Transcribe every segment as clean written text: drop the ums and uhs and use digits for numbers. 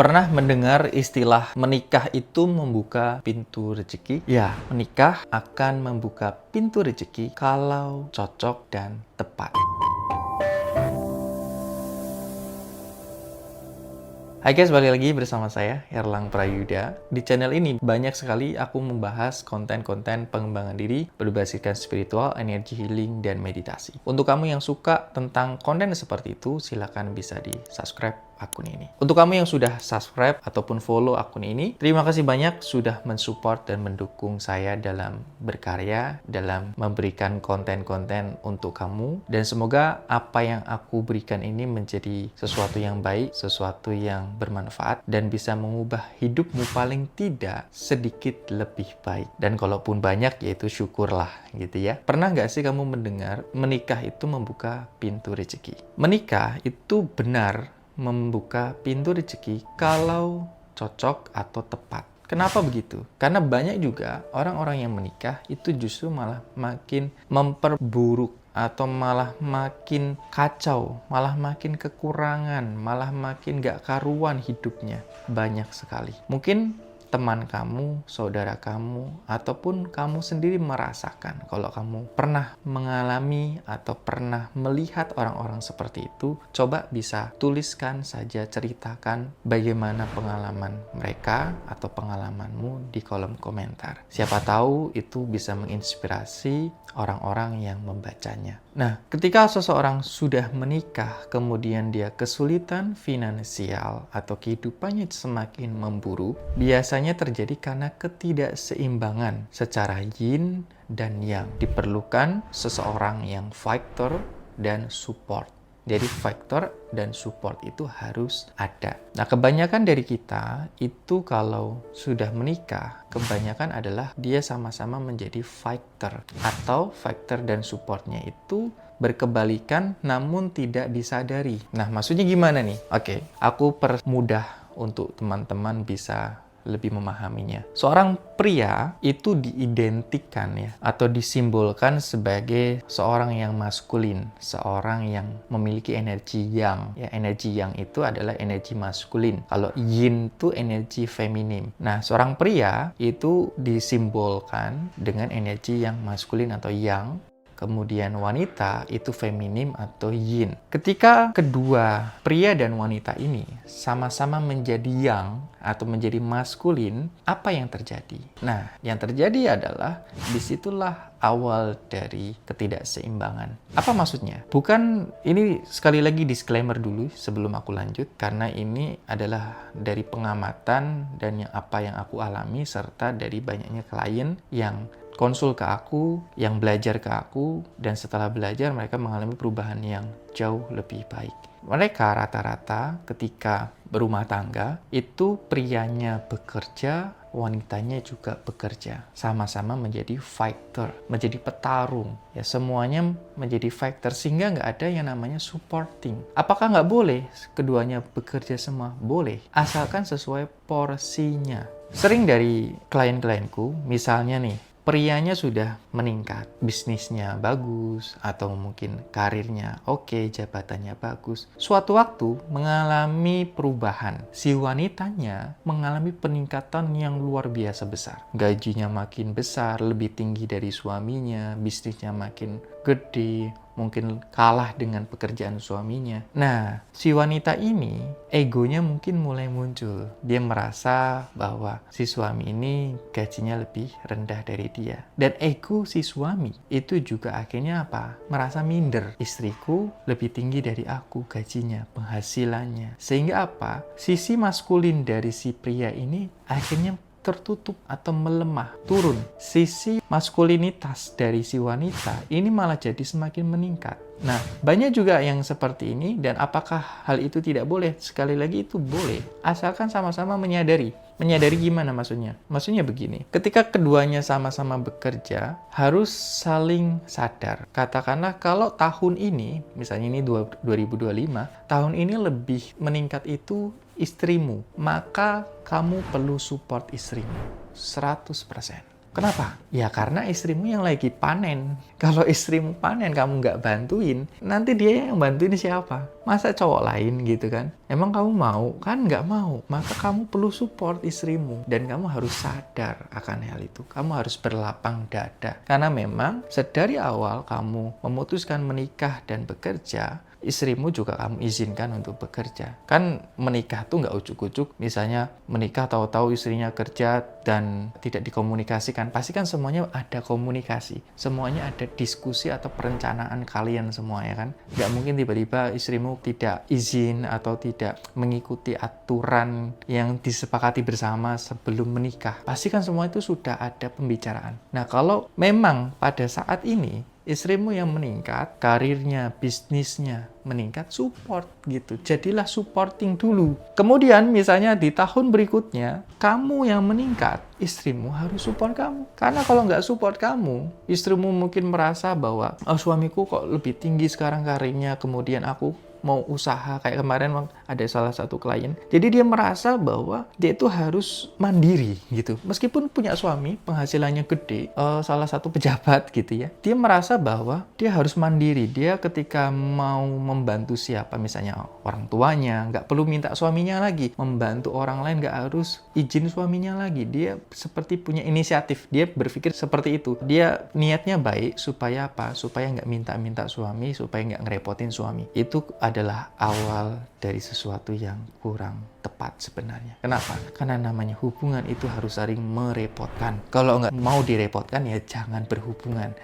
Pernah mendengar istilah menikah itu membuka pintu rezeki? Ya, menikah akan membuka pintu rezeki kalau cocok dan tepat. Hai guys, balik lagi bersama saya, Erlang Prayuda. Di channel ini banyak sekali aku membahas konten-konten pengembangan diri berbasiskan spiritual, energi healing, dan meditasi. Untuk kamu yang suka tentang konten seperti itu, silakan bisa di-subscribe akun ini. Untuk kamu yang sudah subscribe ataupun follow akun ini, terima kasih banyak sudah mensupport dan mendukung saya dalam berkarya, dalam memberikan konten-konten untuk kamu. Dan semoga apa yang aku berikan ini menjadi sesuatu yang baik, sesuatu yang bermanfaat, dan bisa mengubah hidupmu paling tidak sedikit lebih baik. Dan kalaupun banyak, yaitu syukurlah gitu ya. Pernah nggak sih kamu mendengar menikah itu membuka pintu rezeki? Menikah itu benar membuka pintu rezeki kalau cocok atau tepat. Kenapa begitu? Karena banyak juga orang-orang yang menikah itu justru malah makin memperburuk atau malah makin kacau, malah makin kekurangan, malah makin gak karuan hidupnya. Banyak sekali. Mungkin teman kamu, saudara kamu, ataupun kamu sendiri merasakan kalau kamu pernah mengalami atau pernah melihat orang-orang seperti itu, coba bisa tuliskan saja, ceritakan bagaimana pengalaman mereka atau pengalamanmu di kolom komentar. Siapa tahu itu bisa menginspirasi orang-orang yang membacanya. Nah, ketika seseorang sudah menikah, kemudian dia kesulitan finansial atau kehidupannya semakin memburuk, biasanya terjadi karena ketidakseimbangan secara yin dan yang. Diperlukan seseorang yang fighter dan support. Jadi faktor dan support itu harus ada. Nah, kebanyakan dari kita itu kalau sudah menikah, kebanyakan adalah dia sama-sama menjadi fighter. Atau faktor dan supportnya itu berkebalikan namun tidak disadari. Nah, maksudnya gimana nih? Oke, aku permudah untuk teman-teman bisa lebih memahaminya. Seorang pria itu diidentikan ya atau disimbolkan sebagai seorang yang maskulin, seorang yang memiliki energi yang. Ya, energi yang itu adalah energi maskulin. Kalau yin itu energi feminim. Nah, seorang pria itu disimbolkan dengan energi yang maskulin atau yang. Kemudian wanita itu feminim atau yin. Ketika kedua pria dan wanita ini sama-sama menjadi yang atau menjadi maskulin, apa yang terjadi? Nah, yang terjadi adalah disitulah awal dari ketidakseimbangan. Apa maksudnya? Bukan, ini sekali lagi disclaimer dulu sebelum aku lanjut, karena ini adalah dari pengamatan dan apa yang aku alami serta dari banyaknya klien yang konsul ke aku, yang belajar ke aku, dan setelah belajar mereka mengalami perubahan yang jauh lebih baik. Mereka rata-rata ketika berumah tangga, itu prianya bekerja, wanitanya juga bekerja. Sama-sama menjadi fighter, menjadi petarung. Ya, semuanya menjadi fighter, sehingga nggak ada yang namanya supporting. Apakah nggak boleh keduanya bekerja semua? Boleh, asalkan sesuai porsinya. Sering dari klien-klienku, misalnya nih, prianya sudah meningkat, bisnisnya bagus, atau mungkin karirnya oke, jabatannya bagus. Suatu waktu mengalami perubahan. Si wanitanya mengalami peningkatan yang luar biasa besar. Gajinya makin besar, lebih tinggi dari suaminya, bisnisnya makin gede, mungkin kalah dengan pekerjaan suaminya. Nah, si wanita ini egonya mungkin mulai muncul. Dia merasa bahwa si suami ini gajinya lebih rendah dari dia. Dan ego si suami itu juga akhirnya apa? Merasa minder. Istriku lebih tinggi dari aku gajinya, penghasilannya. Sehingga apa? Sisi maskulin dari si pria ini akhirnya tertutup atau melemah, turun. Sisi maskulinitas dari si wanita ini malah jadi semakin meningkat. Nah, banyak juga yang seperti ini, dan apakah hal itu tidak boleh? Sekali lagi itu boleh, asalkan sama-sama menyadari. Menyadari gimana maksudnya? Maksudnya begini, ketika keduanya sama-sama bekerja, harus saling sadar. Katakanlah kalau tahun ini, misalnya ini 2025, tahun ini lebih meningkat itu istrimu, maka kamu perlu support istrimu 100%. Kenapa? Ya karena istrimu yang lagi panen. Kalau istrimu panen, kamu nggak bantuin, nanti dia yang bantuin siapa? Masa cowok lain gitu kan? Emang kamu mau? Kan nggak mau. Maka kamu perlu support istrimu. Dan kamu harus sadar akan hal itu. Kamu harus berlapang dada. Karena memang sedari awal kamu memutuskan menikah dan bekerja, istrimu juga kamu izinkan untuk bekerja. Kan menikah tuh nggak ujuk-ujuk, misalnya menikah tahu-tahu istrinya kerja dan tidak dikomunikasikan. Pasti kan semuanya ada komunikasi, semuanya ada diskusi atau perencanaan kalian semua ya kan. Nggak mungkin tiba-tiba istrimu tidak izin atau tidak mengikuti aturan yang disepakati bersama sebelum menikah. Pasti kan semua itu sudah ada pembicaraan. Nah kalau memang pada saat ini istrimu yang meningkat, karirnya, bisnisnya meningkat, support gitu. Jadilah supporting dulu. Kemudian misalnya di tahun berikutnya, kamu yang meningkat, istrimu harus support kamu. Karena kalau nggak support kamu, istrimu mungkin merasa bahwa, oh suamiku kok lebih tinggi sekarang karirnya, kemudian aku mau usaha. Kayak kemarin ada salah satu klien, jadi dia merasa bahwa dia itu harus mandiri gitu. Meskipun punya suami, penghasilannya gede, salah satu pejabat gitu ya, dia merasa bahwa dia harus mandiri. Dia ketika mau membantu siapa, misalnya orang tuanya, nggak perlu minta suaminya lagi. Membantu orang lain nggak harus izin suaminya lagi. Dia seperti punya inisiatif. Dia berpikir seperti itu. Dia niatnya baik supaya apa? Supaya nggak minta-minta suami, supaya nggak ngerepotin suami. Itu adalah awal dari sesuatu yang kurang tepat sebenarnya. Kenapa? Karena namanya hubungan itu harus saling merepotkan. Kalau nggak mau direpotkan ya jangan berhubungan.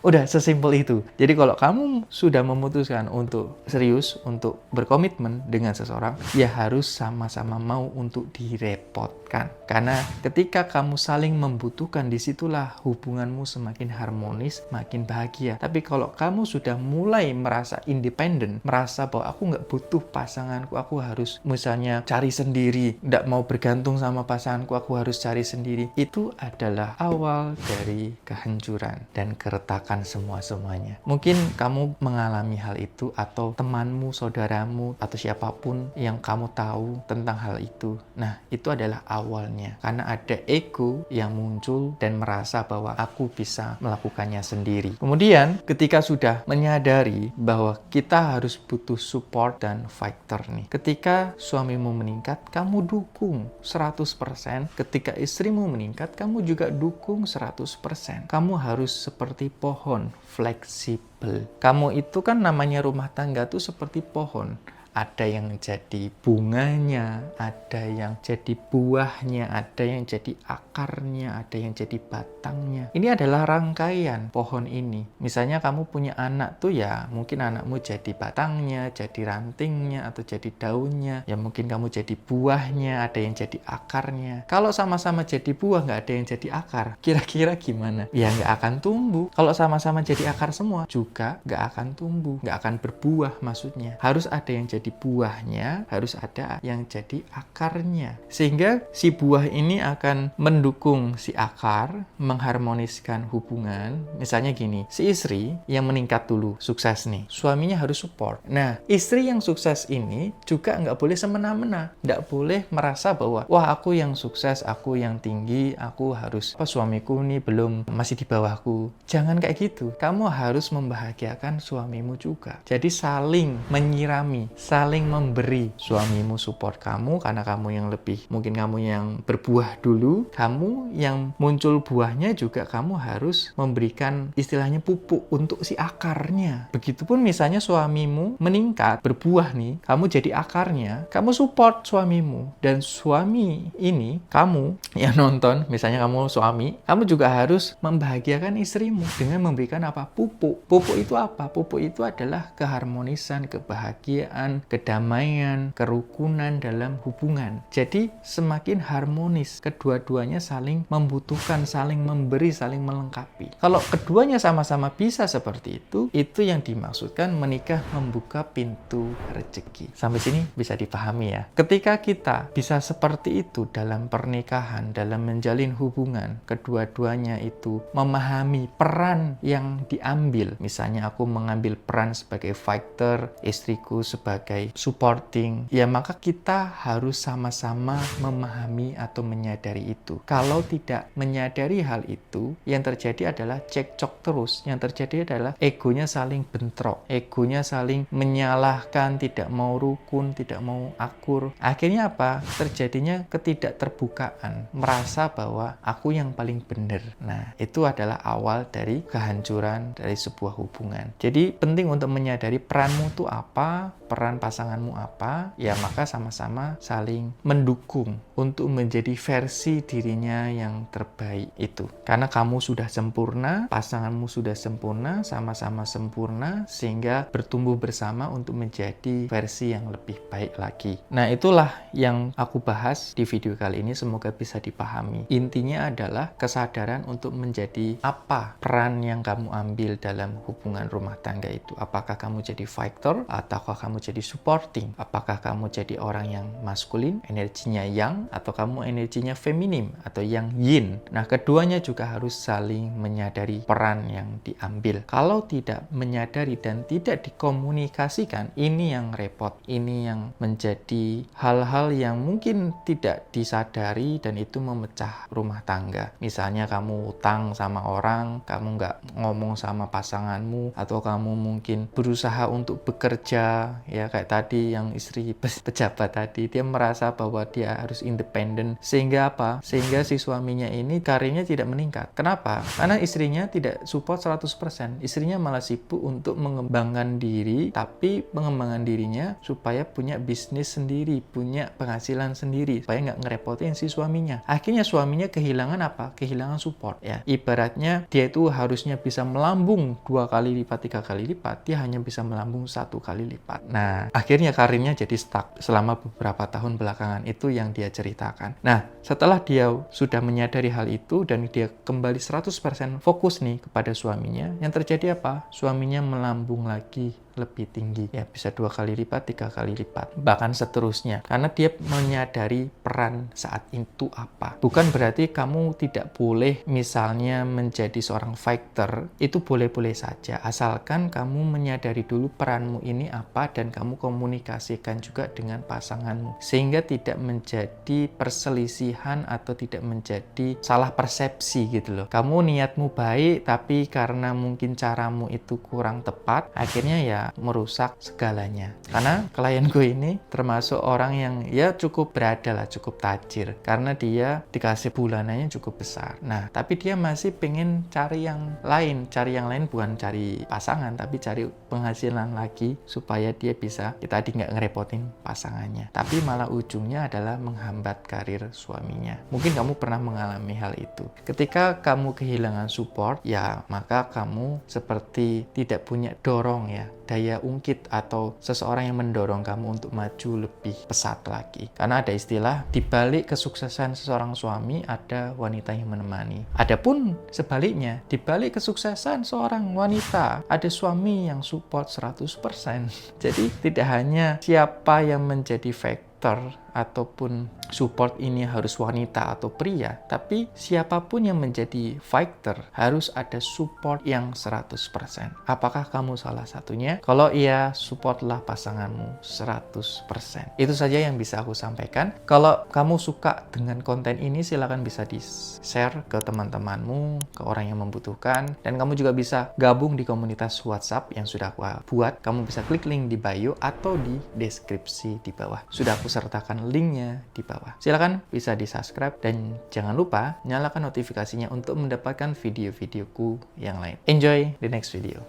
Udah sesimpel itu. Jadi kalau kamu sudah memutuskan untuk serius, untuk berkomitmen dengan seseorang, ya harus sama-sama mau untuk direpotkan. Karena ketika kamu saling membutuhkan, disitulah hubunganmu semakin harmonis, makin bahagia. Tapi kalau kamu sudah mulai merasa independen, merasa bahwa aku nggak butuh pasanganku, aku harus misalnya cari sendiri, nggak mau bergantung sama pasanganku, aku harus cari sendiri. Itu adalah awal dari kehancuran dan keretakan semuanya. Mungkin kamu mengalami hal itu, atau temanmu, saudaramu, atau siapapun yang kamu tahu tentang hal itu. Nah, itu adalah awalnya. Karena ada ego yang muncul dan merasa bahwa aku bisa melakukannya sendiri. Kemudian, ketika sudah menyadari bahwa kita harus butuh support dan fighter nih. Ketika suamimu meningkat, kamu dukung 100%. Ketika istrimu meningkat, kamu juga dukung 100%. Kamu harus seperti pohon, fleksibel. Kamu itu kan namanya rumah tangga tuh seperti pohon. Ada yang jadi bunganya, ada yang jadi buahnya, ada yang jadi akarnya, ada yang jadi batangnya. Ini adalah rangkaian pohon ini. Misalnya kamu punya anak tuh ya, mungkin anakmu jadi batangnya, jadi rantingnya, atau jadi daunnya. Ya mungkin kamu jadi buahnya, ada yang jadi akarnya. Kalau sama-sama jadi buah, nggak ada yang jadi akar, kira-kira gimana? Ya nggak akan tumbuh. Kalau sama-sama jadi akar semua, juga nggak akan tumbuh, nggak akan berbuah maksudnya. Harus ada yang jadi buahnya, harus ada yang jadi akarnya. Sehingga si buah ini akan mendukung si akar, mengharmoniskan hubungan. Misalnya gini, si istri yang meningkat dulu, sukses nih, suaminya harus support. Nah, istri yang sukses ini juga nggak boleh semena-mena. Nggak boleh merasa bahwa, wah aku yang sukses, aku yang tinggi, aku harus, suamiku nih belum, masih di bawahku. Jangan kayak gitu. Kamu harus membahagiakan suamimu juga. Jadi saling menyirami, saling memberi. Suamimu support kamu karena kamu yang lebih, mungkin kamu yang berbuah dulu, kamu yang muncul buahnya juga kamu harus memberikan istilahnya pupuk untuk si akarnya. Begitupun misalnya suamimu meningkat, berbuah nih, kamu jadi akarnya, kamu support suamimu. Dan suami ini, kamu yang nonton, misalnya kamu suami, kamu juga harus membahagiakan istrimu dengan memberikan apa? Pupuk. Pupuk itu apa? Pupuk itu adalah keharmonisan, kebahagiaan, kedamaian, kerukunan dalam hubungan. Jadi semakin harmonis, kedua-duanya saling membutuhkan, saling memberi, saling melengkapi. Kalau keduanya sama-sama bisa seperti itu yang dimaksudkan menikah membuka pintu rezeki. Sampai sini bisa dipahami ya. Ketika kita bisa seperti itu dalam pernikahan, dalam menjalin hubungan, kedua-duanya itu memahami peran yang diambil. Misalnya aku mengambil peran sebagai fighter, istriku sebagai sebagai supporting, ya maka kita harus sama-sama memahami atau menyadari itu. Kalau tidak menyadari hal itu, yang terjadi adalah cekcok terus. Yang terjadi adalah egonya saling bentrok, egonya saling menyalahkan, tidak mau rukun, tidak mau akur. Akhirnya apa? Terjadinya ketidakterbukaan, merasa bahwa aku yang paling benar. Nah, itu adalah awal dari kehancuran dari sebuah hubungan. Jadi penting untuk menyadari peranmu itu apa, peran pasanganmu apa, ya maka sama-sama saling mendukung untuk menjadi versi dirinya yang terbaik itu. Karena kamu sudah sempurna, pasanganmu sudah sempurna, sama-sama sempurna, sehingga bertumbuh bersama untuk menjadi versi yang lebih baik lagi. Nah, itulah yang aku bahas di video kali ini, semoga bisa dipahami. Intinya adalah kesadaran untuk menjadi apa peran yang kamu ambil dalam hubungan rumah tangga itu. Apakah kamu jadi fighter, ataukah kamu jadi supporting? Apakah kamu jadi orang yang maskulin, energinya yang, atau kamu energinya feminim, atau yang yin? Nah, keduanya juga harus saling menyadari peran yang diambil. Kalau tidak menyadari dan tidak dikomunikasikan, ini yang repot. Ini yang menjadi hal-hal yang mungkin tidak disadari dan itu memecah rumah tangga. Misalnya kamu utang sama orang, kamu nggak ngomong sama pasanganmu, atau kamu mungkin berusaha untuk bekerja, ya kayak tadi yang istri pejabat tadi, dia merasa bahwa dia harus independen, sehingga apa? Sehingga si suaminya ini karirnya tidak meningkat. Kenapa? Karena istrinya tidak support 100%. Istrinya malah sibuk untuk mengembangkan diri, tapi pengembangan dirinya supaya punya bisnis sendiri, punya penghasilan sendiri, supaya nggak ngerepotin si suaminya. Akhirnya suaminya kehilangan apa? Kehilangan support, ya. Ibaratnya dia itu harusnya bisa melambung 2 kali lipat, 3 kali lipat, dia hanya bisa melambung 1 kali lipat. Nah, akhirnya karirnya jadi stuck selama beberapa tahun belakangan. Itu yang dia ceritakan. Nah, setelah dia sudah menyadari hal itu dan dia kembali 100% fokus nih kepada suaminya, yang terjadi apa? Suaminya melambung lagi lebih tinggi, ya bisa 2 kali lipat, 3 kali lipat, bahkan seterusnya, karena dia menyadari peran saat itu apa. Bukan berarti kamu tidak boleh misalnya menjadi seorang fighter, itu boleh-boleh saja, asalkan kamu menyadari dulu peranmu ini apa dan kamu komunikasikan juga dengan pasanganmu, sehingga tidak menjadi perselisihan atau tidak menjadi salah persepsi gitu loh. Kamu niatmu baik, tapi karena mungkin caramu itu kurang tepat, akhirnya ya merusak segalanya. Karena klienku ini termasuk orang yang ya cukup berada lah, cukup tajir, karena dia dikasih bulanannya cukup besar. Nah, tapi dia masih pengen cari yang lain. Cari yang lain bukan cari pasangan, tapi cari penghasilan lagi supaya dia bisa, kita tadi nggak ngerepotin pasangannya. Tapi malah ujungnya adalah menghambat karir suaminya. Mungkin kamu pernah mengalami hal itu. Ketika kamu kehilangan support, ya maka kamu seperti tidak punya dorong, ya, daya ungkit atau seseorang yang mendorong kamu untuk maju lebih pesat lagi. Karena ada istilah, di balik kesuksesan seseorang suami ada wanita yang menemani. Adapun sebaliknya, di balik kesuksesan seorang wanita ada suami yang support 100%. Jadi tidak hanya siapa yang menjadi faktor ataupun support ini harus wanita atau pria, tapi siapapun yang menjadi fighter harus ada support yang 100%. Apakah kamu salah satunya? Kalau iya, supportlah pasanganmu 100%. Itu saja yang bisa aku sampaikan. Kalau kamu suka dengan konten ini, silakan bisa di-share ke teman-temanmu, ke orang yang membutuhkan, dan kamu juga bisa gabung di komunitas WhatsApp yang sudah aku buat. Kamu bisa klik link di bio atau di deskripsi di bawah. Sudah aku sertakan linknya di bawah. Silakan bisa di-subscribe dan jangan lupa nyalakan notifikasinya untuk mendapatkan video-videoku yang lain. Enjoy the next video.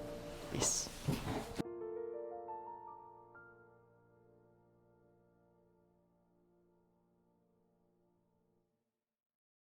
Peace.